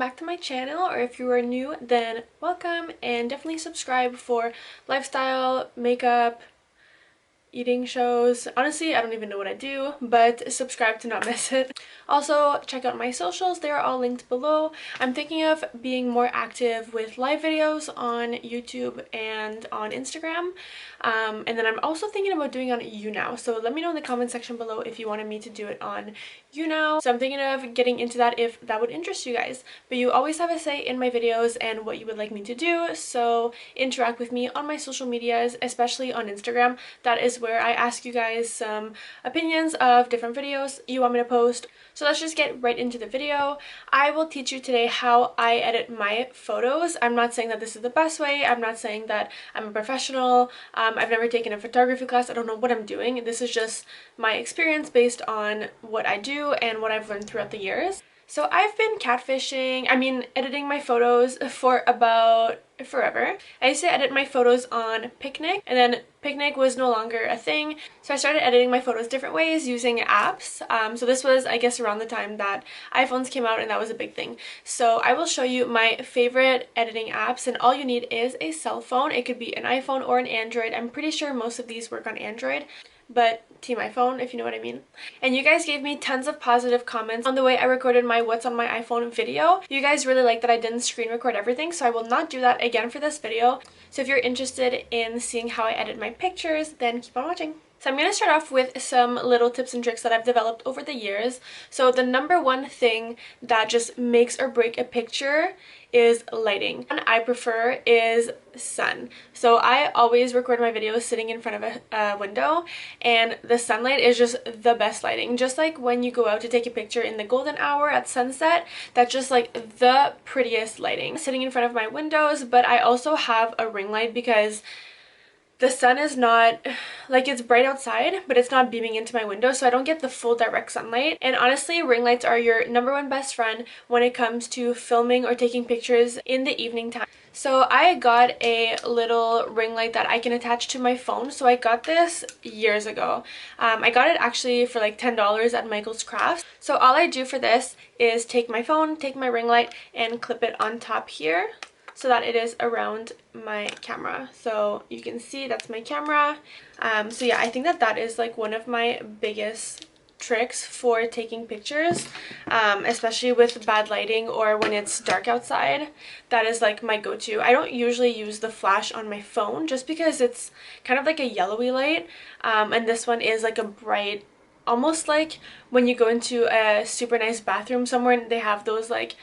back to my channel, or if you are new, then welcome, and definitely subscribe for lifestyle, makeup, eating shows. Honestly, I don't even know what I do, but subscribe to not miss it. Also, check out my socials. They are all linked below. I'm thinking of being more active with live videos on YouTube and on Instagram. And then I'm also thinking about doing on YouNow. So let me know in the comment section below if you wanted me to do it on YouNow. So I'm thinking of getting into that if that would interest you guys. But you always have a say in my videos and what you would like me to do. So interact with me on my social medias, especially on Instagram. That is where I ask you guys some opinions of different videos you want me to post. So let's just get right into the video. I will teach you today how I edit my photos. I'm not saying that this is the best way. I'm not saying that I'm a professional. I've never taken a photography class. I don't know what I'm doing. This is just my experience based on what I do and what I've learned throughout the years. So I've been editing my photos for about forever. I used to edit my photos on Picnic, and then Picnic was no longer a thing, so I started editing my photos different ways using apps. So this was, I guess, around the time that iPhones came out, and that was a big thing. So I will show you my favorite editing apps, and all you need is a cell phone. It could be an iPhone or an Android. I'm pretty sure most of these work on Android, but team iPhone, if you know what I mean. And you guys gave me tons of positive comments on the way I recorded my what's on my iPhone video. You guys really like that I didn't screen record everything, so I will not do that again for this video. So if you're interested in seeing how I edit my pictures, then keep on watching. So I'm going to start off with some little tips and tricks that I've developed over the years. So the number one thing that just makes or break a picture is lighting. One I prefer is sun. So I always record my videos sitting in front of a window, and the sunlight is just the best lighting. Just like when you go out to take a picture in the golden hour at sunset, that's just like the prettiest lighting. Sitting in front of my windows, but I also have a ring light because the sun is not, like, it's bright outside, but it's not beaming into my window, so I don't get the full direct sunlight. And honestly, ring lights are your number one best friend when it comes to filming or taking pictures in the evening time. So I got a little ring light that I can attach to my phone. So I got this years ago. I got it actually for like $10 at Michael's Crafts. So all I do for this is take my phone, take my ring light, and clip it on top here, so that it is around my camera. So you can see that's my camera. So yeah, I think that that is like one of my biggest tricks for taking pictures, especially with bad lighting or when it's dark outside. That is like my go-to. I don't usually use the flash on my phone just because it's kind of like a yellowy light, and this one is like a bright, almost like when you go into a super nice bathroom somewhere and they have those like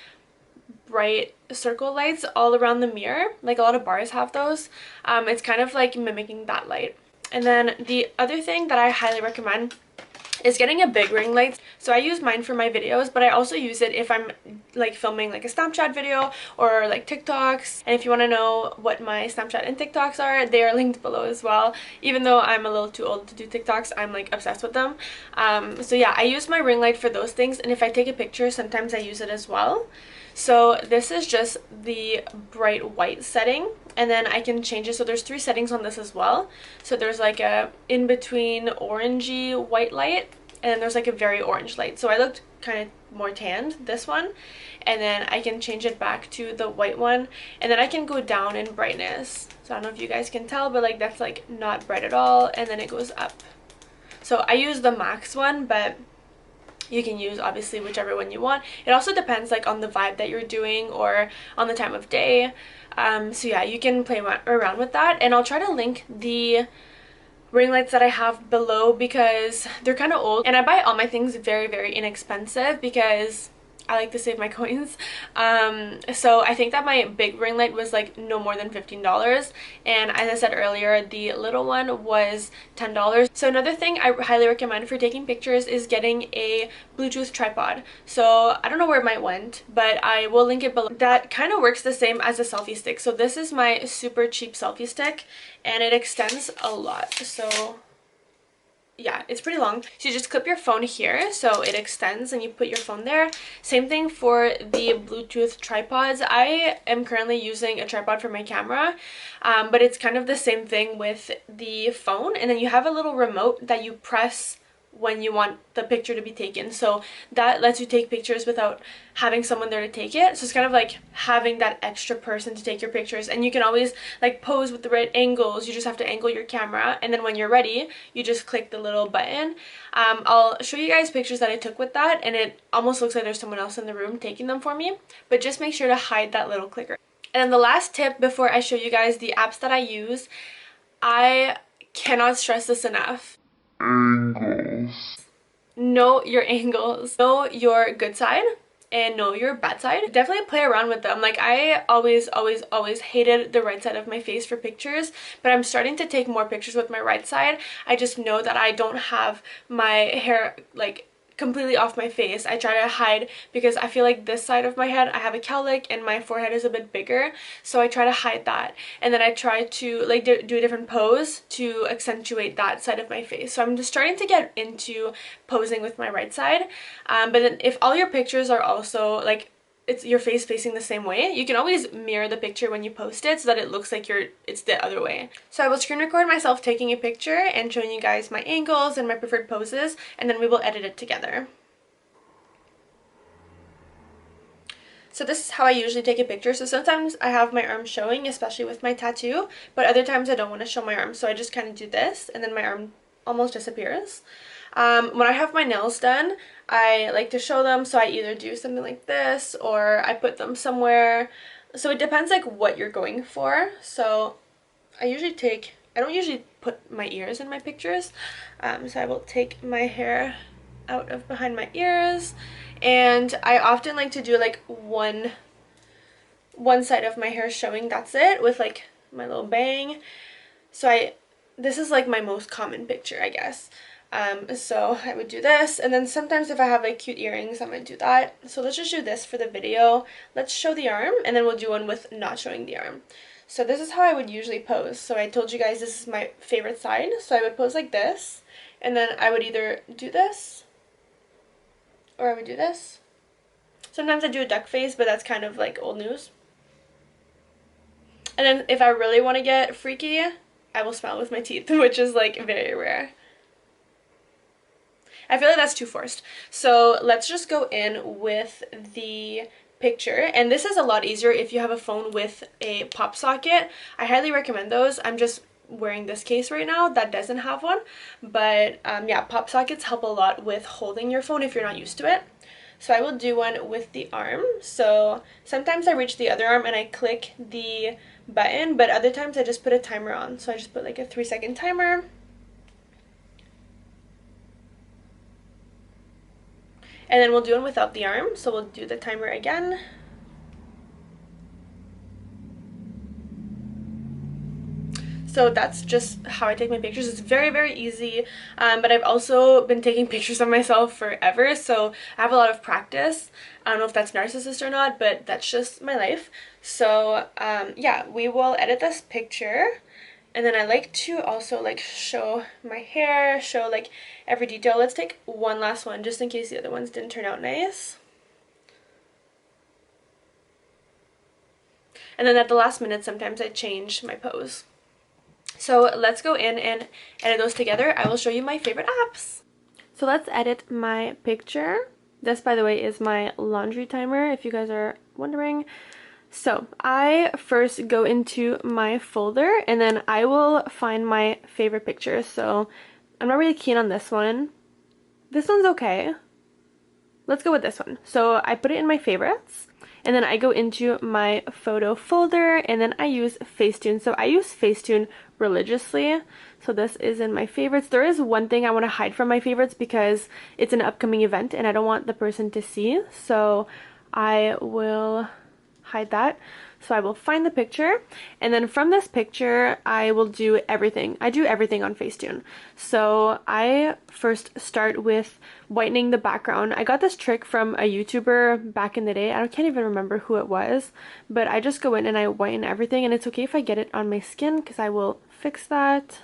bright circle lights all around the mirror, like a lot of bars have those. It's kind of like mimicking that light. And then the other thing that I highly recommend is getting a big ring light. So I use mine for my videos, but I also use it if I'm like filming like a Snapchat video or like TikToks. And if you want to know what my Snapchat and TikToks are, they are linked below as well. Even though I'm a little too old to do TikToks, I'm like obsessed with them. So yeah, I use my ring light for those things, and if I take a picture, sometimes I use it as well. So this is just the bright white setting, and then I can change it. So there's 3 settings on this as well. So there's like a in-between orangey white light, and then there's like a very orange light. So I looked kind of more tanned, this one, and then I can change it back to the white one, and then I can go down in brightness. So I don't know if you guys can tell, but like that's like not bright at all, and then it goes up. So I use the max one, but you can use obviously whichever one you want. It also depends like on the vibe that you're doing or on the time of day. So yeah, you can play around with that, and I'll try to link the ring lights that I have below because they're kind of old, and I buy all my things very, very inexpensive because I like to save my coins. So I think that my big ring light was like no more than $15, and as I said earlier, the little one was $10. So another thing I highly recommend for taking pictures is getting a Bluetooth tripod. So I don't know where mine went, but I will link it below. That kind of works the same as a selfie stick. So this is my super cheap selfie stick, and it extends a lot. So yeah, it's pretty long. So you just clip your phone here so it extends and you put your phone there. Same thing for the Bluetooth tripods. I am currently using a tripod for my camera, but it's kind of the same thing with the phone. And then you have a little remote that you press when you want the picture to be taken. So that lets you take pictures without having someone there to take it. So it's kind of like having that extra person to take your pictures, and you can always like pose with the right angles. You just have to angle your camera, and then when you're ready you just click the little button. I'll show you guys pictures that I took with that, and it almost looks like there's someone else in the room taking them for me, but just make sure to hide that little clicker. And then the last tip before I show you guys the apps that I use, I cannot stress this enough. Angles. Know your angles. Know your good side and know your bad side. Definitely play around with them. Like, I always hated the right side of my face for pictures, but I'm starting to take more pictures with my right side. I just know that I don't have my hair like completely off my face. I try to hide because I feel like this side of my head, I have a cowlick and my forehead is a bit bigger, so I try to hide that, and then I try to like do a different pose to accentuate that side of my face. So I'm just starting to get into posing with my right side, but then if all your pictures are also like it's your face facing the same way, you can always mirror the picture when you post it so that it looks like it's the other way. So I will screen record myself taking a picture and showing you guys my angles and my preferred poses, and then we will edit it together. So this is how I usually take a picture. So sometimes I have my arm showing, especially with my tattoo, but other times I don't want to show my arm, so I just kind of do this and then my arm almost disappears. When I have my nails done, I like to show them, so I either do something like this or I put them somewhere. So it depends like what you're going for. So I don't usually put my ears in my pictures, so I will take my hair out of behind my ears, and I often like to do like one side of my hair showing, that's it, with like my little bang. So this is like my most common picture, I guess. So I would do this, and then sometimes if I have like cute earrings I might do that. So let's just do this for the video. Let's show the arm, and then we'll do one with not showing the arm. So this is how I would usually pose. So I told you guys this is my favorite side, so I would pose like this, and then I would either do this or I would do this. Sometimes I do a duck face, but that's kind of like old news. And then if I really want to get freaky, I will smile with my teeth, which is like very rare. I feel like that's too forced. So let's just go in with the picture, and this is a lot easier if you have a phone with a pop socket. I highly recommend those. I'm just wearing this case right now that doesn't have one, but yeah, pop sockets help a lot with holding your phone if you're not used to it. So I will do one with the arm. So sometimes I reach the other arm and I click the button, but other times I just put a timer on. So I just put like a 3-second timer. And then we'll do one without the arm, so we'll do the timer again. So that's just how I take my pictures. It's very easy, but I've also been taking pictures of myself forever, so I have a lot of practice. I don't know if that's narcissist or not, but that's just my life. So yeah, we will edit this picture. And then I like to also like show my hair, show like every detail. Let's take one last one just in case the other ones didn't turn out nice. And then at the last minute sometimes I change my pose. So let's go in and edit those together. I will show you my favorite apps. So let's edit my picture. This, by the way, is my laundry timer, if you guys are wondering. So I first go into my folder, and then I will find my favorite picture. So I'm not really keen on this one. This one's okay. Let's go with this one. So I put it in my favorites, and then I go into my photo folder, and then I use Facetune. So I use Facetune religiously. So this is in my favorites. There is one thing I want to hide from my favorites because it's an upcoming event and I don't want the person to see. So I will hide that. So I will find the picture, and then from this picture I will do everything. I do everything on Facetune. So I first start with whitening the background. I got this trick from a YouTuber back in the day. I can't even remember who it was, but I just go in and I whiten everything, and it's okay if I get it on my skin because I will fix that.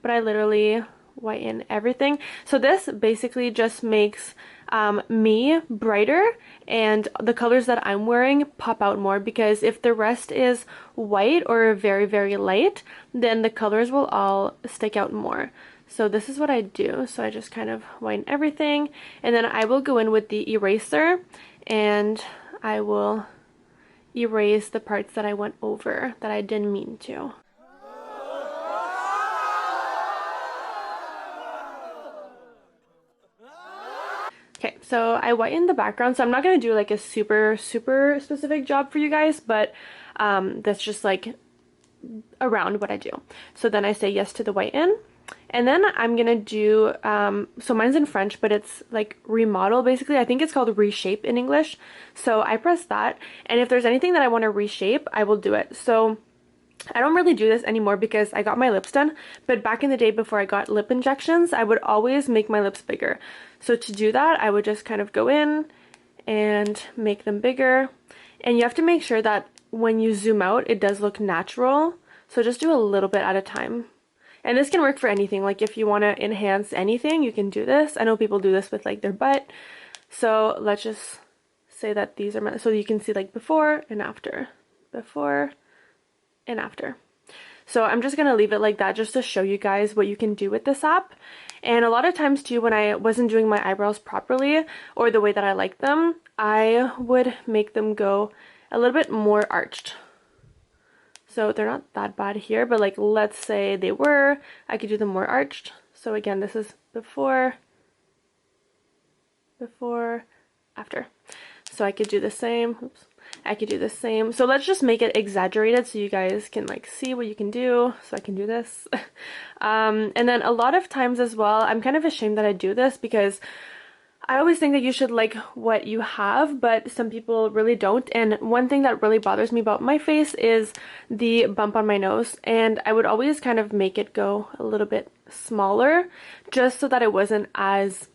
But I literally whiten everything. So this basically just makes me brighter, and the colors that I'm wearing pop out more, because if the rest is white or very light, then the colors will all stick out more. So this is what I do. So I just kind of whiten everything, and then I will go in with the eraser and I will erase the parts that I went over that I didn't mean to. Okay, so I whitened the background, so I'm not going to do like a super specific job for you guys, but that's just like around what I do. So then I say yes to the whiten, and then I'm gonna do so mine's in French, but it's like remodel basically. I think it's called reshape in English. So I press that, and if there's anything that I want to reshape, I will do it. So I don't really do this anymore because I got my lips done, but back in the day before I got lip injections, I would always make my lips bigger. So to do that, I would just kind of go in and make them bigger, and you have to make sure that when you zoom out, it does look natural. So just do a little bit at a time. And this can work for anything. Like if you want to enhance anything, you can do this. I know people do this with like their butt. So let's just say that these are meant, so you can see like before and after, before and after. So I'm just going to leave it like that just to show you guys what you can do with this app. And a lot of times too, when I wasn't doing my eyebrows properly or the way that I like them, I would make them go a little bit more arched. So they're not that bad here, but like let's say they were, I could do them more arched. So again, this is before, after. So I could do the same. Oops. I could do the same. So let's just make it exaggerated so you guys can like see what you can do. So I can do this. And then a lot of times as well, I'm kind of ashamed that I do this because I always think that you should like what you have, but some people really don't. And one thing that really bothers me about my face is the bump on my nose. And I would always kind of make it go a little bit smaller just so that it wasn't as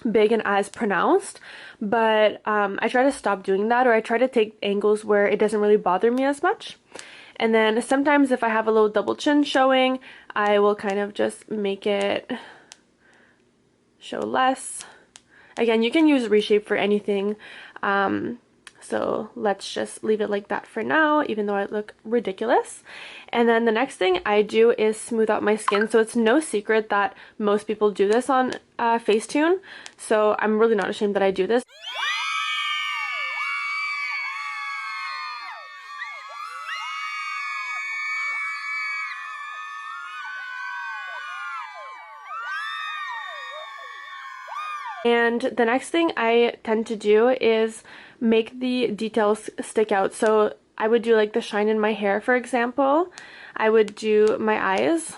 big and as pronounced. But I try to stop doing that, or I try to take angles where it doesn't really bother me as much. And then sometimes if I have a little double chin showing, I will kind of just make it show less. Again, you can use reshape for anything, so let's just leave it like that for now, even though I look ridiculous. And then the next thing I do is smooth out my skin. So it's no secret that most people do this on Facetune, so I'm really not ashamed that I do this. And the next thing I tend to do is make the details stick out. So I would do like the shine in my hair, for example. I would do my eyes.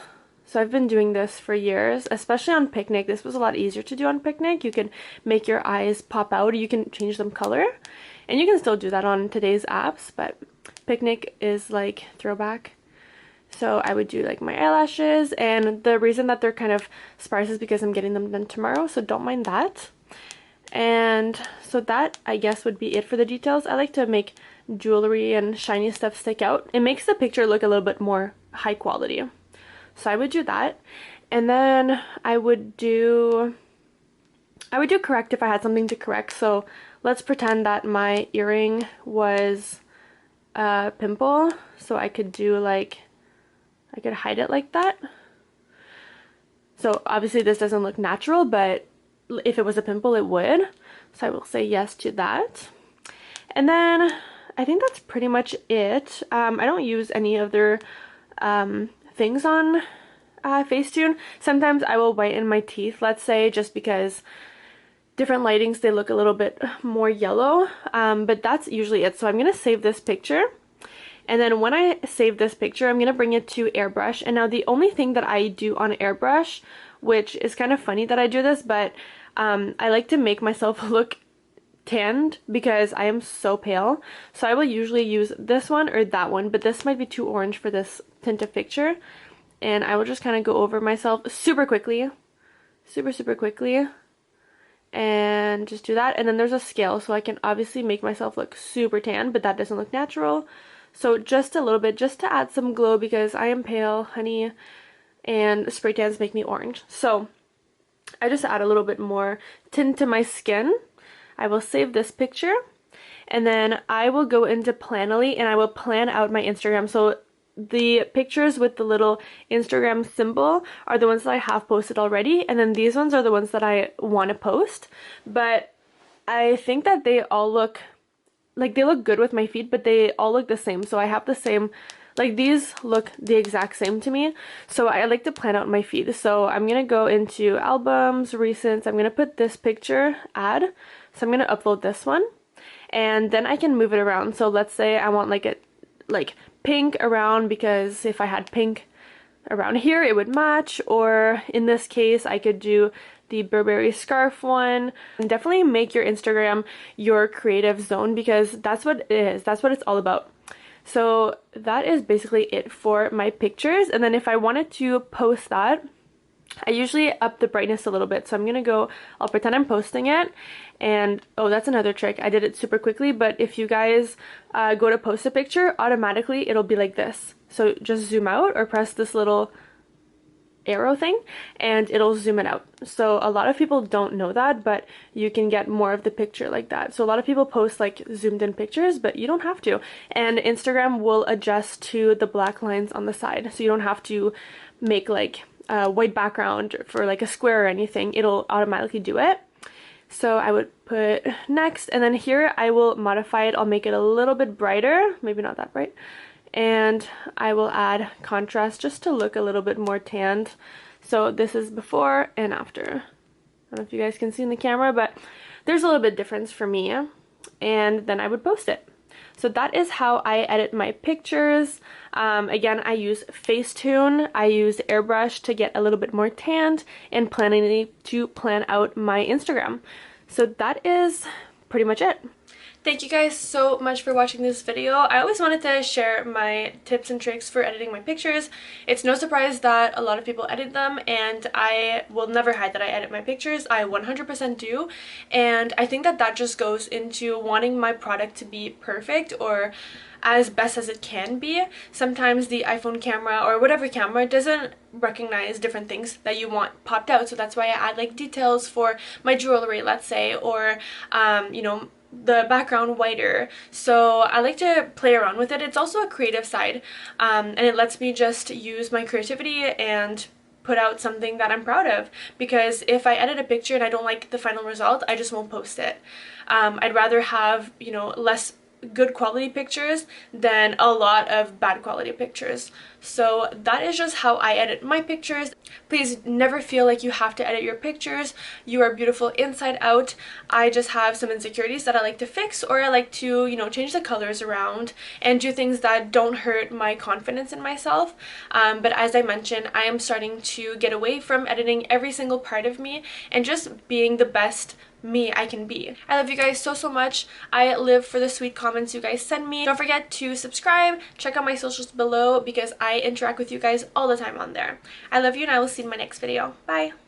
So I've been doing this for years, especially on Picnic. This was a lot easier to do on Picnic. You can make your eyes pop out, or you can change them color. And you can still do that on today's apps, but Picnic is like throwback. So I would do like my eyelashes, and the reason that they're kind of sparse is because I'm getting them done tomorrow, so don't mind that. And so that, I guess, would be it for the details. I like to make jewelry and shiny stuff stick out. It makes the picture look a little bit more high quality. So I would do that. And then I would do correct if I had something to correct. So let's pretend that my earring was a pimple, so I could do like, I could hide it like that. So obviously this doesn't look natural, but if it was a pimple, it would. So I will say yes to that. And then I think that's pretty much it. I don't use any other things on Facetune. Sometimes I will whiten my teeth, let's say, just because different lightings, they look a little bit more yellow. But that's usually it. So I'm going to save this picture. And then when I save this picture, I'm going to bring it to airbrush. And now the only thing that I do on airbrush, which is kind of funny that I do this, but I like to make myself look tanned because I am so pale. So I will usually use this one or that one, but this might be too orange for this tint of picture. And I will just kind of go over myself super quickly, super quickly, and just do that. And then there's a scale, so I can obviously make myself look super tan, but that doesn't look natural. So just a little bit, just to add some glow, because I am pale, honey, and spray tans make me orange. So I just add a little bit more tint to my skin. I will save this picture, and then I will go into Planoly and I will plan out my Instagram. So the pictures with the little Instagram symbol are the ones that I have posted already, and then these ones are the ones that I want to post. But I think that they all look like they look good with my feed, but they all look the same. So I have the same, like these look the exact same to me. So I like to plan out my feed. So I'm gonna go into albums, recents. I'm gonna put this picture, add. So I'm gonna upload this one, and then I can move it around. So let's say I want like a pink around, because if I had pink around here it would match, or in this case I could do the Burberry scarf one. And definitely make your Instagram your creative zone, because that's what it is. That's what it's all about. So that is basically it for my pictures. And then if I wanted to post that, I usually up the brightness a little bit. So I'm gonna go, I'll pretend I'm posting it, and oh, that's another trick. I did it super quickly, but if you guys go to post a picture, automatically it'll be like this. So just zoom out or press this little arrow thing and it'll zoom it out. So a lot of people don't know that, but you can get more of the picture like that. So a lot of people post like zoomed in pictures, but you don't have to. And Instagram will adjust to the black lines on the side, so you don't have to make like a white background for like a square or anything. It'll automatically do it. So I would put next, and then here I will modify it. I'll make it a little bit brighter, maybe not that bright. And I will add contrast just to look a little bit more tanned. So this is before and after. I don't know if you guys can see in the camera, but there's a little bit difference for me. And then I would post it. So that is how I edit my pictures. Again, I use Facetune, I use airbrush to get a little bit more tanned, and planning to plan out my Instagram. So that is pretty much it. Thank you guys so much for watching this video. I always wanted to share my tips and tricks for editing my pictures. It's no surprise that a lot of people edit them, and I will never hide that I edit my pictures. I 100% do, and I think that that just goes into wanting my product to be perfect or as best as it can be. Sometimes the iPhone camera or whatever camera doesn't recognize different things that you want popped out, so that's why I add like details for my jewelry, let's say, or you know, the background whiter. So I like to play around with it. It's also a creative side, and it lets me just use my creativity and put out something that I'm proud of, because if I edit a picture and I don't like the final result, I just won't post it. I'd rather have, you know, less good quality pictures than a lot of bad quality pictures. So that is just how I edit my pictures. Please never feel like you have to edit your pictures. You are beautiful inside out. I just have some insecurities that I like to fix, or I like to, you know, change the colors around and do things that don't hurt my confidence in myself. But as I mentioned, I am starting to get away from editing every single part of me and just being the best me I can be. I love you guys so much. I live for the sweet comments you guys send me. Don't forget to subscribe, check out my socials below, because I interact with you guys all the time on there. I love you, and I will see you in my next video. Bye!